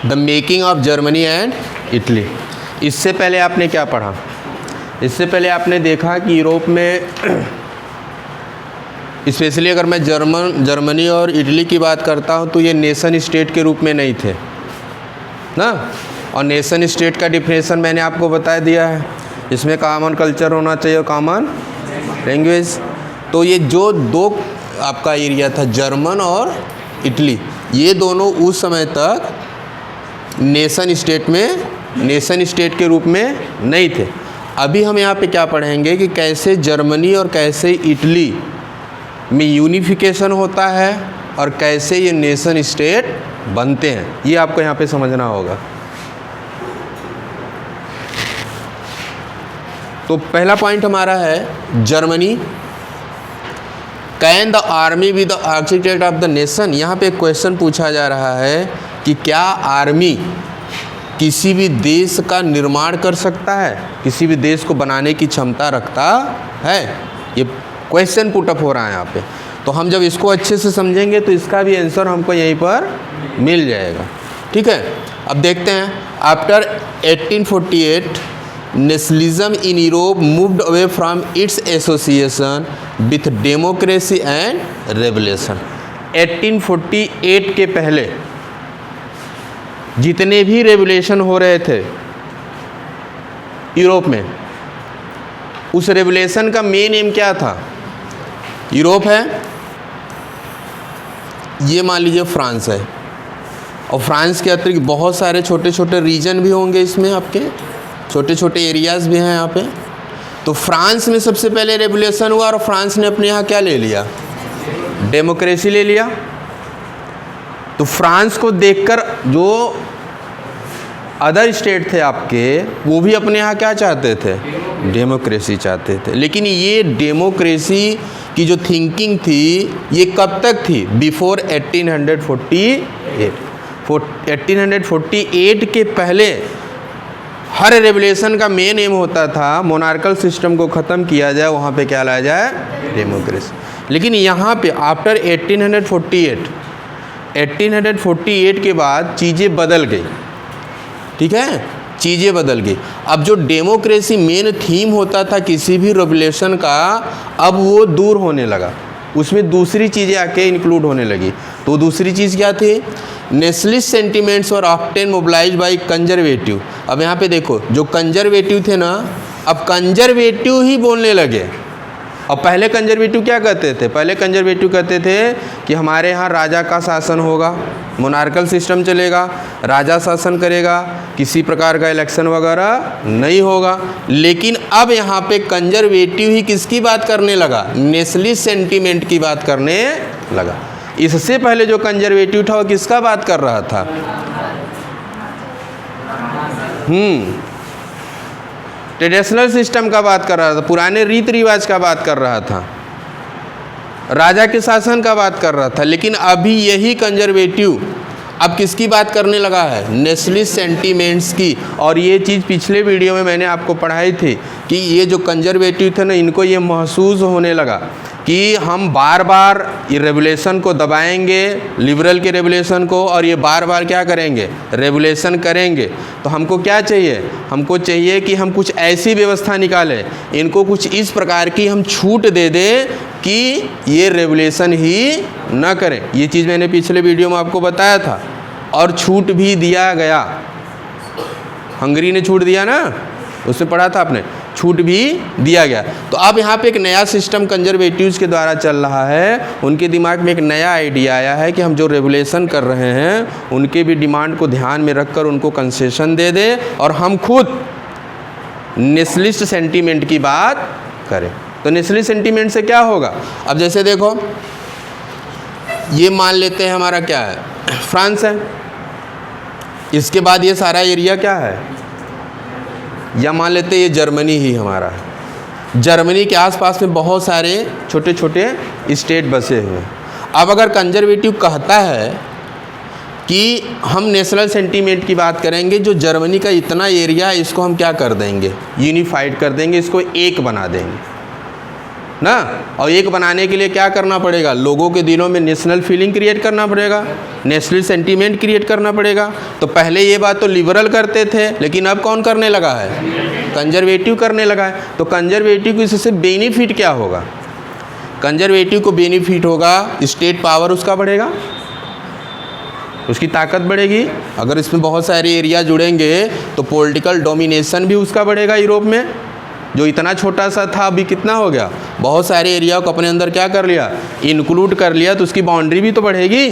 The making of Germany and Italy. इससे पहले आपने क्या पढ़ा? इससे पहले आपने देखा कि यूरोप में स्पेशली अगर मैं जर्मनी और इटली की बात करता हूँ तो ये नेशन स्टेट के रूप में नहीं थे ना। और नेशन स्टेट का डिफिनेशन मैंने आपको बता दिया है, इसमें कॉमन कल्चर होना चाहिए, कॉमन लैंग्वेज। तो ये जो दो आपका एरिया था जर्मन और इटली, ये दोनों उस समय तक नेशन स्टेट के रूप में नहीं थे। अभी हम यहाँ पे क्या पढ़ेंगे कि कैसे जर्मनी और कैसे इटली में यूनिफिकेशन होता है और कैसे ये नेशन स्टेट बनते हैं, ये आपको यहाँ पे समझना होगा। तो पहला पॉइंट हमारा है Germany. Can the army be the architect of the nation. यहाँ पे एक क्वेश्चन पूछा जा रहा है कि क्या आर्मी किसी भी देश का निर्माण कर सकता है, किसी भी देश को बनाने की क्षमता रखता है? ये क्वेश्चन पुट अप हो रहा है यहाँ पे। तो हम जब इसको अच्छे से समझेंगे तो इसका भी आंसर हमको यहीं पर मिल जाएगा। ठीक है, अब देखते हैं। After 1848 nationalism in Europe moved away from its association with democracy and revolution. 1848 के पहले जितने भी रेवोल्यूशन हो रहे थे यूरोप में, उस रेवोल्यूशन का मेन एम क्या था? यूरोप है, ये मान लीजिए फ्रांस है, और फ्रांस के अतिरिक्त बहुत सारे छोटे छोटे रीजन भी होंगे, इसमें आपके छोटे छोटे एरियाज़ भी हैं यहाँ पे। तो फ्रांस में सबसे पहले रेवोल्यूशन हुआ और फ्रांस ने अपने यहाँ क्या ले लिया? डेमोक्रेसी ले लिया। तो फ्रांस को देखकर जो अदर स्टेट थे आपके, वो भी अपने यहाँ क्या चाहते थे? डेमोक्रेसी चाहते थे। लेकिन ये डेमोक्रेसी की जो थिंकिंग थी ये कब तक थी? बिफोर 1848। 1848 के पहले हर रेवोल्यूशन का मेन एम होता था मोनार्कल सिस्टम को ख़त्म किया जाए, वहाँ पे क्या लाया जाए? डेमोक्रेसी। लेकिन यहाँ पे आफ्टर 1848 के बाद चीज़ें बदल गई। ठीक है, चीज़ें बदल गई। अब जो डेमोक्रेसी मेन थीम होता था किसी भी रेवोल्यूशन का, अब वो दूर होने लगा, उसमें दूसरी चीज़ें आके इंक्लूड होने लगी। तो दूसरी चीज़ क्या थी? नेशनलिस्ट सेंटिमेंट्स और ऑफ्टेन मोबिलाइज बाय कंजर्वेटिव। अब यहाँ पे देखो, जो कंजर्वेटिव थे ना, अब कंजर्वेटिव ही बोलने लगे। और पहले कंजर्वेटिव क्या कहते थे? पहले कंजर्वेटिव कहते थे कि हमारे यहाँ राजा का शासन होगा, मोनार्कल सिस्टम चलेगा, राजा शासन करेगा, किसी प्रकार का इलेक्शन वगैरह नहीं होगा। लेकिन अब यहाँ पे कंजर्वेटिव ही किसकी बात करने लगा? नेशनलिस्ट सेंटीमेंट की बात करने लगा। इससे पहले जो कंजर्वेटिव था वो किसका बात कर रहा था? ट्रेडिशनल सिस्टम का बात कर रहा था, पुराने रीति रिवाज का बात कर रहा था, राजा के शासन का बात कर रहा था। लेकिन अभी यही कंजर्वेटिव अब किसकी बात करने लगा है? नेशनलिस्ट सेंटीमेंट्स की। और ये चीज़ पिछले वीडियो में मैंने आपको पढ़ाई थी कि ये जो कंजर्वेटिव थे ना, इनको ये महसूस होने लगा कि हम बार बार ये रेवोल्यूशन को दबाएंगे, लिबरल के रेवोल्यूशन को, और ये बार बार क्या करेंगे? रेवोल्यूशन करेंगे। तो हमको क्या चाहिए? हमको चाहिए कि हम कुछ ऐसी व्यवस्था निकालें, इनको कुछ इस प्रकार की हम छूट दे दें कि ये रेवोल्यूशन ही ना करें। ये चीज़ मैंने पिछले वीडियो में आपको बताया था, और छूट भी दिया गया। हंगरी ने छूट दिया ना, उसमें पढ़ा था आपने, छूट भी दिया गया। तो अब यहाँ पे एक नया सिस्टम कंजर्वेटिव्स के द्वारा चल रहा है। उनके दिमाग में एक नया आइडिया आया है कि हम जो रेवोल्यूशन कर रहे हैं उनके भी डिमांड को ध्यान में रखकर उनको कंसेशन दे दें और हम खुद नेशनलिस्ट सेंटीमेंट की बात करें। तो नेशनलिस्ट सेंटीमेंट से क्या होगा? अब जैसे देखो, ये मान लेते हैं हमारा क्या है? फ्रांस है। इसके बाद ये सारा एरिया क्या है? या मान लेते हैं ये जर्मनी ही हमारा है। जर्मनी के आसपास में बहुत सारे छोटे छोटे स्टेट बसे हुए हैं। अब अगर कंजर्वेटिव कहता है कि हम नेशनल सेंटीमेंट की बात करेंगे, जो जर्मनी का इतना एरिया है इसको हम क्या कर देंगे? यूनिफाइड कर देंगे, इसको एक बना देंगे। ना। और एक बनाने के लिए क्या करना पड़ेगा, लोगों के दिलों में नेशनल फीलिंग क्रिएट करना पड़ेगा, नेशनल सेंटीमेंट क्रिएट करना पड़ेगा। तो पहले ये बात तो लिबरल करते थे, लेकिन अब कौन करने लगा है, कंजर्वेटिव करने लगा है। तो कंजर्वेटिव को इससे बेनिफिट क्या होगा, कंजर्वेटिव को बेनिफिट होगा स्टेट पावर उसका बढ़ेगा, उसकी ताकत बढ़ेगी। अगर इसमें बहुत सारे एरिया जुड़ेंगे तो पॉलिटिकल डोमिनेशन भी उसका बढ़ेगा। यूरोप में जो इतना छोटा सा था अभी कितना हो गया, बहुत सारे एरिया को अपने अंदर क्या कर लिया, इंक्लूड कर लिया, तो उसकी बाउंड्री भी तो बढ़ेगी।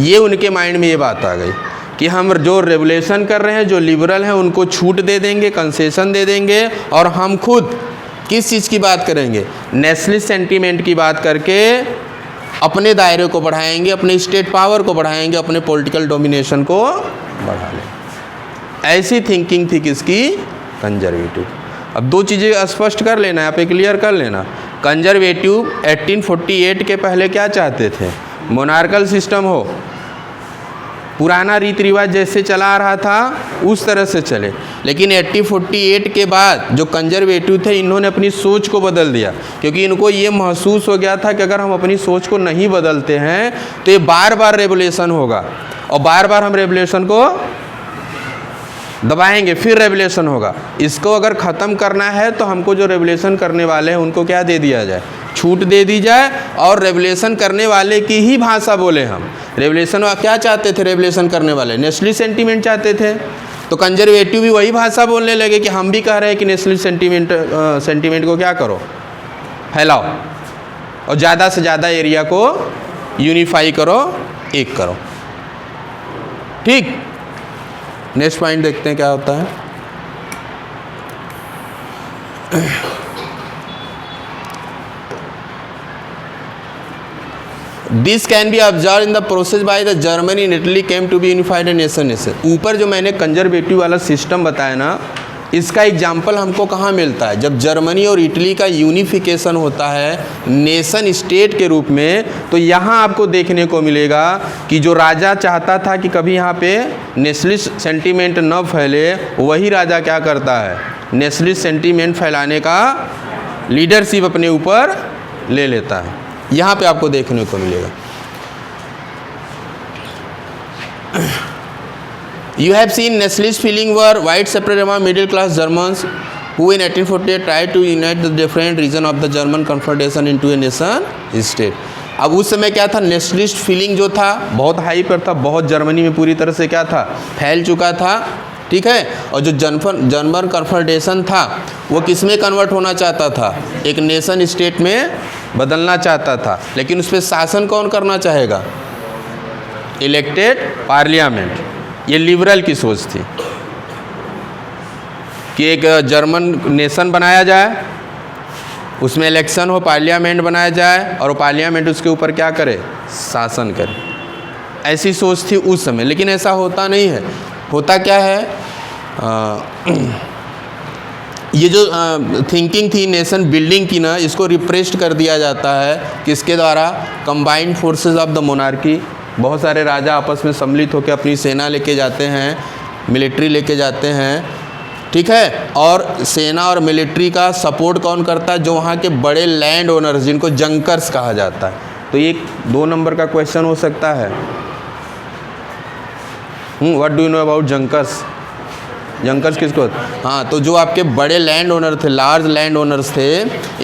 ये उनके माइंड में ये बात आ गई कि हम जो रेवोल्यूशन कर रहे हैं, जो लिबरल हैं, उनको छूट दे देंगे, कंसेशन दे देंगे, और हम खुद किस चीज़ की बात करेंगे, नेशनलिस्ट सेंटीमेंट की बात करके अपने दायरे को बढ़ाएंगे, अपने स्टेट पावर को बढ़ाएंगे, अपने पॉलिटिकल डोमिनेशन को बढ़ा लें। ऐसी थिंकिंग थी किसकी, कंजर्वेटिव। अब दो चीज़ें स्पष्ट कर लेना, यहाँ पे क्लियर कर लेना। कंजर्वेटिव 1848 के पहले क्या चाहते थे, मोनार्कल सिस्टम हो, पुराना रीति रिवाज जैसे चला आ रहा था उस तरह से चले। लेकिन 1848 के बाद जो कंजर्वेटिव थे, इन्होंने अपनी सोच को बदल दिया, क्योंकि इनको ये महसूस हो गया था कि अगर हम अपनी सोच को नहीं बदलते हैं तो ये बार बार रेवोल्यूशन होगा, और बार बार हम रेवोल्यूशन को दबाएंगे, फिर रेवोल्यूशन होगा। इसको अगर ख़त्म करना है तो हमको जो रेवोल्यूशन करने वाले हैं उनको क्या दे दिया जाए, छूट दे दी जाए, और रेवोल्यूशन करने वाले की ही भाषा बोले हम। रेवोल्यूशन क्या चाहते थे, रेवोल्यूशन करने वाले नेशनलिस्ट सेंटीमेंट चाहते थे, तो कंजर्वेटिव भी वही भाषा बोलने लगे कि हम भी कह रहे हैं कि नेशनलिस्ट सेंटीमेंट को क्या करो, फैलाओ, और ज़्यादा से ज़्यादा एरिया को यूनिफाई करो, एक करो। ठीक, नेक्स्ट पॉइंट देखते हैं क्या होता है। This can be observe in the process by the Germany and Italy came to be unified nation. ऊपर जो मैंने कंजर्वेटिव वाला सिस्टम बताया ना, इसका एग्जाम्पल हमको कहाँ मिलता है, जब जर्मनी और इटली का यूनिफिकेशन होता है नेशन स्टेट के रूप में, तो यहाँ आपको देखने को मिलेगा कि जो राजा चाहता था कि कभी यहाँ पे नेशनलिस्ट सेंटीमेंट न फैले, वही राजा क्या करता है, नेशनलिस्ट सेंटीमेंट फैलाने का लीडरशिप अपने ऊपर ले लेता है। यहाँ पे आपको देखने को मिलेगा। You have seen nationalist feeling were widespread among middle class Germans who in 1848 tried to unite the different region of the German Confederation into a nation state। अब उस समय क्या था, नेशनलिस्ट फीलिंग जो था बहुत हाई पर था, बहुत जर्मनी में पूरी तरह से क्या था, फैल चुका था। ठीक है, और जो जर्मन कन्फेडरेशन था वो किस में कन्वर्ट होना चाहता था, एक नेशन स्टेट में बदलना चाहता था। लेकिन उस पर शासन कौन करना चाहेगा, इलेक्टेड पार्लियामेंट। ये लिबरल की सोच थी कि एक जर्मन नेशन बनाया जाए, उसमें इलेक्शन हो, पार्लियामेंट बनाया जाए, और पार्लियामेंट उसके ऊपर क्या करे, शासन करे। ऐसी सोच थी उस समय। लेकिन ऐसा होता नहीं है। होता क्या है, ये जो थिंकिंग थी नेशन बिल्डिंग की ना, इसको रिप्रेस्ड कर दिया जाता है किसके द्वारा, combined forces of the monarchy. बहुत सारे राजा आपस में सम्मिलित होकर अपनी सेना लेके जाते हैं, मिलिट्री लेके जाते हैं। ठीक है, और सेना और मिलिट्री का सपोर्ट कौन करता है, जो वहाँ के बड़े लैंड ओनर्स, जिनको जंकर्स कहा जाता है। तो ये 2 नंबर का क्वेश्चन हो सकता है। What do you know about junkers, junkers किसको, हाँ, तो जो आपके बड़े लैंड ओनर थे, लार्ज लैंड ओनर्स थे,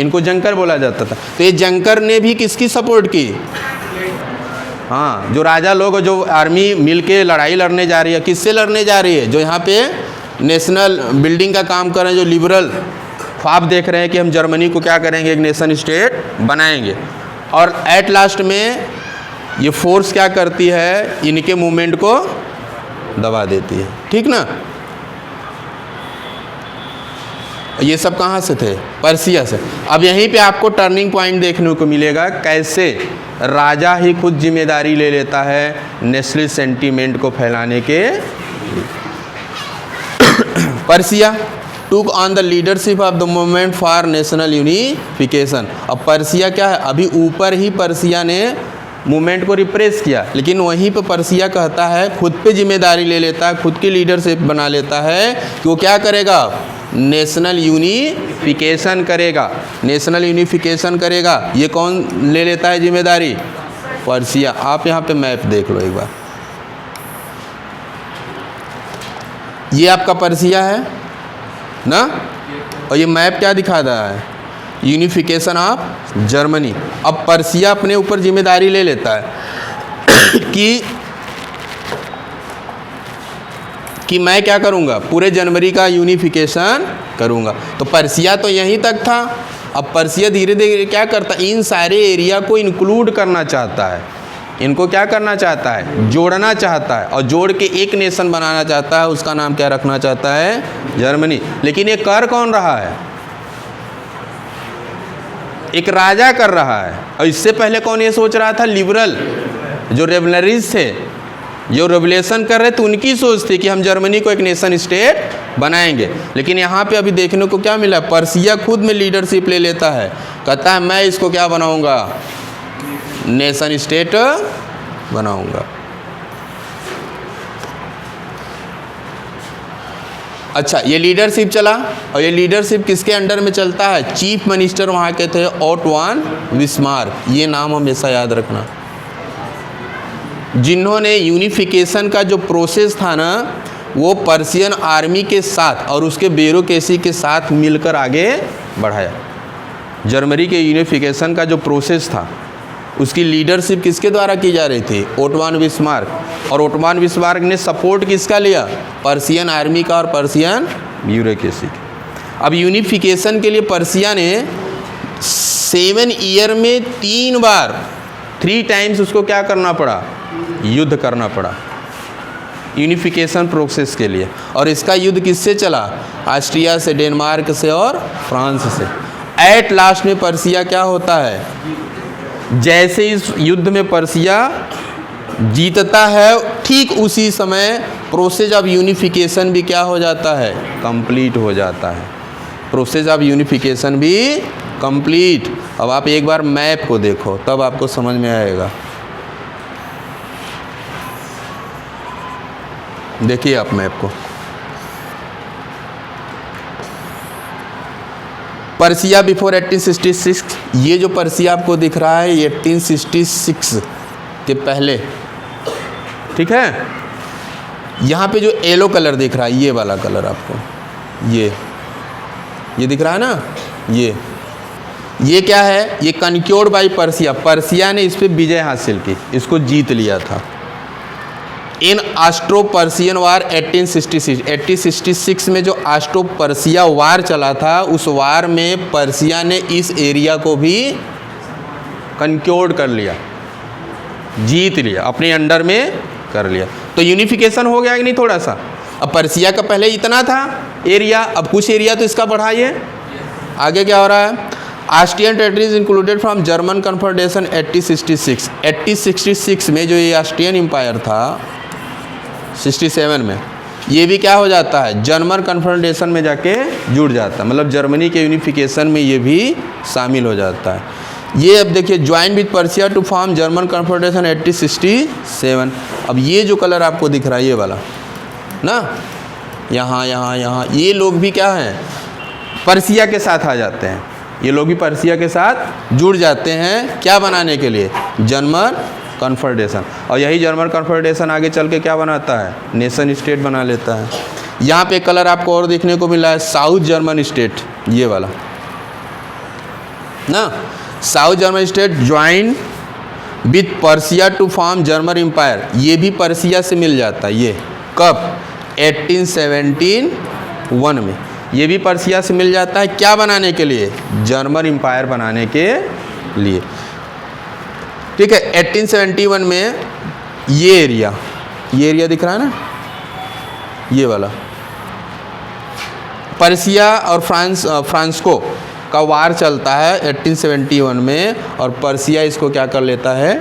इनको जंकर बोला जाता था। तो ये जंकर ने भी किसकी सपोर्ट की, हाँ, जो राजा लोग, जो आर्मी मिलके लड़ाई लड़ने जा रही है, किससे लड़ने जा रही है, जो यहाँ पे नेशनल बिल्डिंग का काम कर रहे हैं, जो लिबरल ख्वाब देख रहे हैं कि हम जर्मनी को क्या करेंगे, एक नेशन स्टेट बनाएंगे। और एट लास्ट में ये फोर्स क्या करती है, इनके मूवमेंट को दबा देती है। ठीक ना, ये सब कहाँ से थे, पर्सिया से। अब यहीं पे आपको टर्निंग पॉइंट देखने को मिलेगा, कैसे राजा ही खुद जिम्मेदारी ले लेता है नेशनलिस्ट सेंटीमेंट को फैलाने के। पर्सिया टूक on the leadership of the movement for national unification. अब पर्सिया क्या है, अभी ऊपर ही पर्सिया ने मूवमेंट को रिप्रेस किया, लेकिन वहीं पे पर्सिया कहता है, खुद पे जिम्मेदारी ले लेता है, खुद की लीडरशिप बना लेता है कि वो क्या करेगा, नेशनल यूनिफिकेशन करेगा, नेशनल यूनिफिकेशन करेगा। ये कौन ले लेता है जिम्मेदारी? पर्सिया। आप यहाँ पे मैप देख लो एक बार, ये आपका पर्सिया है ना, और ये मैप क्या दिखा रहा है? Unification of Germany. अब पर्सिया अपने ऊपर जिम्मेदारी ले लेता है कि मैं क्या करूँगा, पूरे जनवरी का यूनिफिकेशन करूँगा। तो पर्सिया तो यहीं तक था। अब पर्सिया धीरे धीरे क्या करता है, इन सारे एरिया को इंक्लूड करना चाहता है, इनको क्या करना चाहता है, जोड़ना चाहता है, और जोड़ के एक नेशन बनाना चाहता है। उसका नाम क्या रखना चाहता है? जर्मनी। लेकिन ये कर कौन रहा है? एक राजा कर रहा है। और इससे पहले कौन ये सोच रहा था? लिबरल, जो रेवलरीज थे, जो रेवोल्यूशन कर रहे थे, उनकी सोच थी कि हम जर्मनी को एक नेशन स्टेट बनाएंगे। लेकिन यहाँ पे अभी देखने को क्या मिला? पर्सिया खुद में लीडरशिप ले लेता है, कहता है मैं इसको क्या बनाऊंगा, नेशन स्टेट बनाऊंगा। अच्छा, ये लीडरशिप चला, और ये लीडरशिप किसके अंडर में चलता है? चीफ मिनिस्टर वहाँ के थे ओटो वन बिस्मार्क। ये नाम हमेशा याद रखना, जिन्होंने यूनिफिकेशन का जो प्रोसेस था ना, वो पर्शियन आर्मी के साथ और उसके ब्यूरोक्रेसी के साथ मिलकर आगे बढ़ाया। जर्मनी के यूनिफिकेशन का जो प्रोसेस था, उसकी लीडरशिप किसके द्वारा की जा रही थी? Auto von Bismarck. और ओटो वन बिस्मार्क ने सपोर्ट किसका लिया? पर्शियन आर्मी का और पर्शियन ब्यूरोक्रेसी का। अब यूनिफिकेशन के लिए पर्सिया ने 7 ईयर में 3 टाइम्स उसको क्या करना पड़ा? युद्ध करना पड़ा यूनिफिकेशन प्रोसेस के लिए। और इसका युद्ध किससे चला? ऑस्ट्रिया से, डेनमार्क से और फ्रांस से। एट लास्ट में पर्सिया क्या होता है? जैसे इस युद्ध में पर्सिया जीतता है, ठीक उसी समय प्रोसेस ऑफ यूनिफिकेशन भी क्या हो जाता है? कंप्लीट हो जाता है। प्रोसेस ऑफ यूनिफिकेशन भी कंप्लीट। अब आप एक बार मैप को देखो, तब आपको समझ में आएगा। देखिए आप मैप को, पर्सिया बिफोर 1866। ये जो पर्सिया आपको दिख रहा है, ये 1866 के पहले, ठीक है। यहाँ पे जो येलो कलर दिख रहा है, ये वाला कलर आपको, ये दिख रहा है ना, ये क्या है? ये कनक्योर्ड बाई पर्सिया। पर्सिया ने इस पर विजय हासिल की, इसको जीत लिया था। इन ऑस्ट्रो पर्सियन वार 1866 में जो ऑस्ट्रो पर्सिया वार चला था, उस वार में पर्सिया ने इस एरिया को भी कनक्योर्ड कर लिया, जीत लिया, अपने अंडर में कर लिया। तो यूनिफिकेशन हो गया कि नहीं थोड़ा सा? अब पर्सिया का पहले इतना था एरिया, अब कुछ एरिया तो इसका बढ़ाइए। आगे क्या हो रहा है? Austrian territories included from German confederation 1866 में जो ये ऑस्ट्रियन एम्पायर था 67 में, ये भी क्या हो जाता है? जर्मन कन्फेडरेशन में जाके जुड़ जाता है। मतलब जर्मनी के यूनिफिकेशन में ये भी शामिल हो जाता है। ये अब देखिए, join with Persia to form German confederation 1867। अब ये जो कलर आपको दिख रहा है, ये वाला ना, यहाँ, ये लोग भी क्या हैं? पर्सिया के साथ आ जाते हैं। ये लोग भी पर्सिया के साथ जुड़ जाते हैं, क्या बनाने के लिए? German confederation. और यही जर्मन कन्फेडरेशन आगे चल के क्या बनाता है? नेशन स्टेट बना लेता है। यहाँ पे कलर आपको और देखने को मिला है, साउथ जर्मन स्टेट, ये वाला ना, south German state join with Persia to form German empire. ये भी पर्सिया से मिल जाता है। ये कब? 1871 में ये भी पर्सिया से मिल जाता है। क्या बनाने के लिए? जर्मन एम्पायर बनाने के लिए, ठीक है। 1871 में ये एरिया दिख रहा है ना, ये वाला पर्सिया और फ्रांसको का वार चलता है 1871 में, और पर्सिया इसको क्या कर लेता है?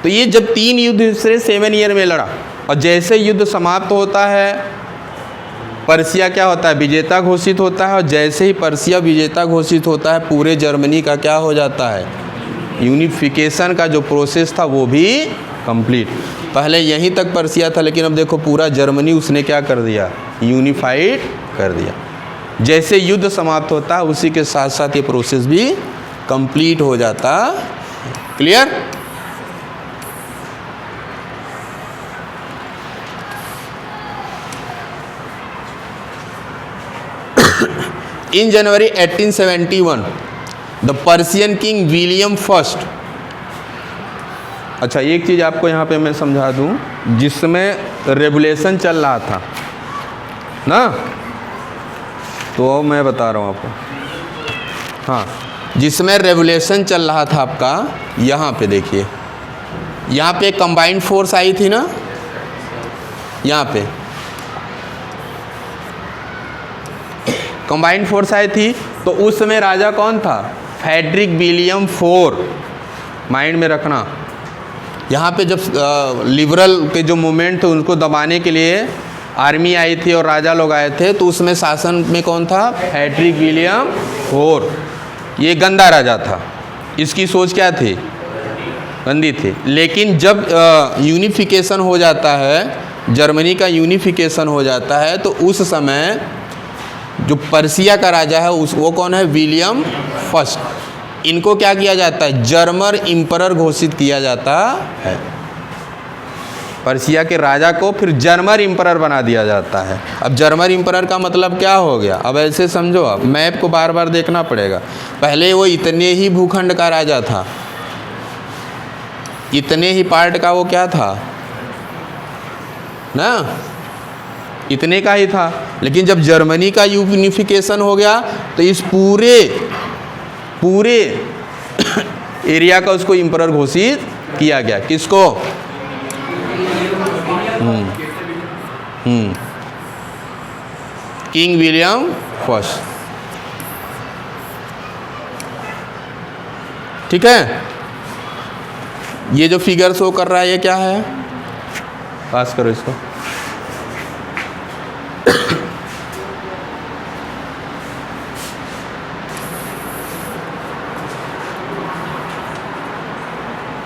तो ये जब 3 युद्ध से 7 ईयर में लड़ा, और जैसे युद्ध समाप्त होता है, पर्सिया क्या होता है? विजेता घोषित होता है। और जैसे ही पर्सिया विजेता घोषित होता है, पूरे जर्मनी का क्या हो जाता है? यूनिफिकेशन का जो प्रोसेस था वो भी कंप्लीट। पहले यहीं तक पर्सिया था, लेकिन अब देखो पूरा जर्मनी उसने क्या कर दिया? यूनिफाइड कर दिया। जैसे युद्ध समाप्त होता है उसी के साथ साथ ये प्रोसेस भी कंप्लीट हो जाता। Clear? In January 1871, the Persian king William I। अच्छा, एक चीज़ आपको यहाँ पे मैं समझा दूँ, जिसमें रेवोल्यूशन चल रहा था ना, तो मैं बता रहा हूँ आपको। हाँ, जिसमें रेवोल्यूशन चल रहा था आपका, यहाँ पे देखिए, यहाँ पे कंबाइंड फोर्स आई थी ना, यहाँ पे कंबाइंड फोर्स आई थी। तो उस समय राजा कौन था? Frederick William IV। माइंड में रखना, यहाँ पे जब लिबरल के जो मूवमेंट थे उनको दबाने के लिए आर्मी आई थी और राजा लोग आए थे, तो उसमें शासन में कौन था? Frederick William IV। ये गंदा राजा था, इसकी सोच क्या थी? गंदी थी। लेकिन जब यूनिफिकेशन हो जाता है, जर्मनी का यूनिफिकेशन हो जाता है, तो उस समय जो पर्सिया का राजा है वो कौन है? William I। इनको क्या किया जाता है? जर्मन इम्परर घोषित किया जाता है। पर्सिया के राजा को फिर जर्मन इम्परर बना दिया जाता है। अब जर्मन इम्परर का मतलब क्या हो गया? अब ऐसे समझो, अब मैप को बार बार देखना पड़ेगा। पहले वो इतने ही भूखंड का राजा था, इतने ही पार्ट का वो क्या था ना, इतने का ही था। लेकिन जब जर्मनी का यूनिफिकेशन हो गया तो इस पूरे एरिया का उसको इम्परर घोषित किया गया। किसको? King William I। ठीक है, ये जो फिगर शो कर रहा है ये क्या है? पास करो इसको।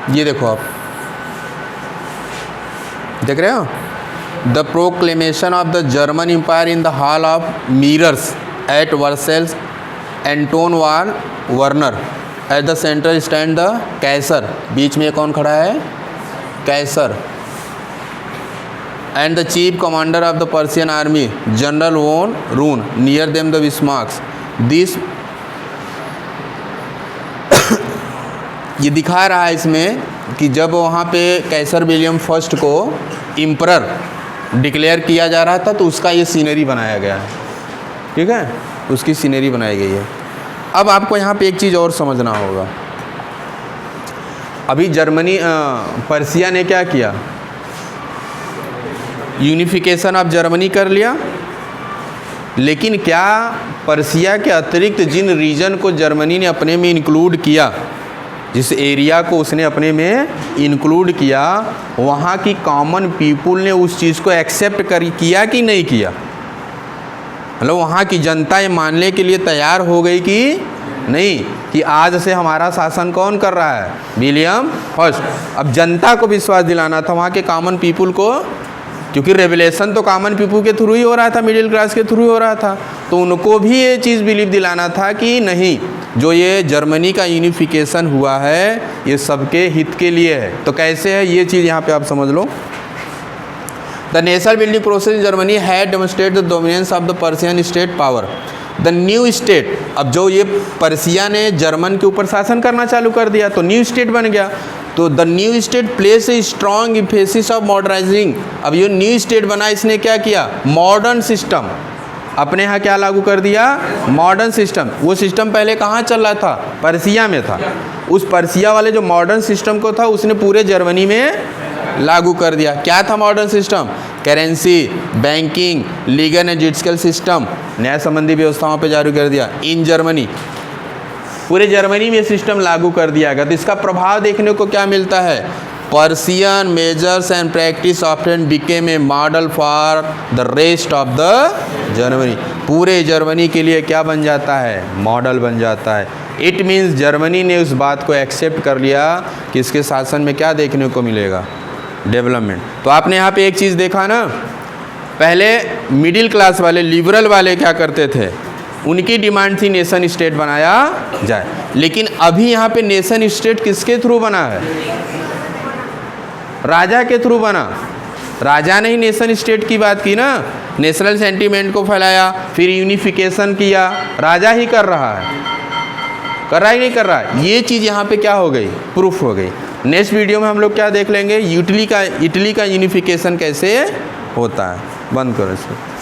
ये देखो, आप देख रहे हो? The proclamation of the German Empire in the hall of mirrors at Versailles, Anton von Werner. At the center stand the Kaiser. बीच में कौन खड़ा है? Kaiser. And the chief commander of the Persian army general von Roon. Near them the Bismarcks. This ये दिखा रहा है इसमें कि जब वहाँ पे कैसर विलियम I को इम्परर डिक्लेयर किया जा रहा था तो उसका ये सीनरी बनाया गया है। ठीक है, उसकी सीनरी बनाई गई है। अब आपको यहाँ पे एक चीज़ और समझना होगा। अभी जर्मनी पर्सिया ने क्या किया? यूनिफिकेशन ऑफ जर्मनी कर लिया। लेकिन क्या पर्सिया के अतिरिक्त जिन रीजन को जर्मनी ने अपने में इंक्लूड किया, जिस एरिया को उसने अपने में इंक्लूड किया, वहाँ की कॉमन पीपुल ने उस चीज़ को एक्सेप्ट किया कि नहीं किया? मतलब वहाँ की जनता ये मानने के लिए तैयार हो गई कि नहीं कि आज से हमारा शासन कौन कर रहा है? William I। अब जनता को विश्वास दिलाना था, वहाँ के कॉमन पीपुल को, क्योंकि रेवोल्यूशन तो कॉमन पीपुल के थ्रू ही हो रहा था, मिडिल क्लास के थ्रू हो रहा था, तो उनको भी ये चीज़ बिलीव दिलाना था कि नहीं, जो ये जर्मनी का यूनिफिकेशन हुआ है ये सबके हित के लिए है। तो कैसे है ये चीज़ यहाँ पे आप समझ लो। The national building process in Germany had demonstrate the dominance of the Persian state power. The new state, अब जो ये पर्सिया ने जर्मन के ऊपर शासन करना चालू कर दिया तो न्यू स्टेट बन गया। तो the new state place a strong emphasis of modernising. अब ये न्यू स्टेट बना, इसने क्या किया? मॉडर्न सिस्टम अपने यहाँ क्या लागू कर दिया? Modern system. वो सिस्टम पहले कहाँ चल रहा था? पर्सिया में था। उस पर्सिया वाले जो मॉडर्न सिस्टम को था उसने पूरे जर्मनी में लागू कर दिया। क्या था modern system? Currency, banking, legal and judicial system, न्याय संबंधी व्यवस्थाओं पे जारी कर दिया। इन जर्मनी, पूरे जर्मनी में सिस्टम लागू कर दिया गया। तो इसका प्रभाव देखने को क्या मिलता है? Persian measures and practice often became a model for the rest of the Germany. पूरे जर्मनी के लिए क्या बन जाता है? मॉडल बन जाता है। इट मीन्स जर्मनी ने उस बात को एक्सेप्ट कर लिया कि इसके शासन में क्या देखने को मिलेगा? डेवलपमेंट। तो आपने यहाँ पे एक चीज़ देखा ना, पहले मिडिल क्लास वाले, लिबरल वाले क्या करते थे? उनकी डिमांड थी नेशन स्टेट बनाया जाए। लेकिन अभी यहाँ पे नेशन स्टेट किसके थ्रू बना है? राजा के थ्रू बना। राजा ने ही नेशन स्टेट की बात की ना, नेशनल सेंटीमेंट को फैलाया, फिर यूनिफिकेशन किया, राजा ही कर रहा है। कर रहा ही नहीं कर रहा है, ये चीज़ यहाँ पे क्या हो गई? प्रूफ हो गई। नेक्स्ट वीडियो में हम लोग क्या देख लेंगे? इटली का यूनिफिकेशन कैसे होता है। बंद करो इसको।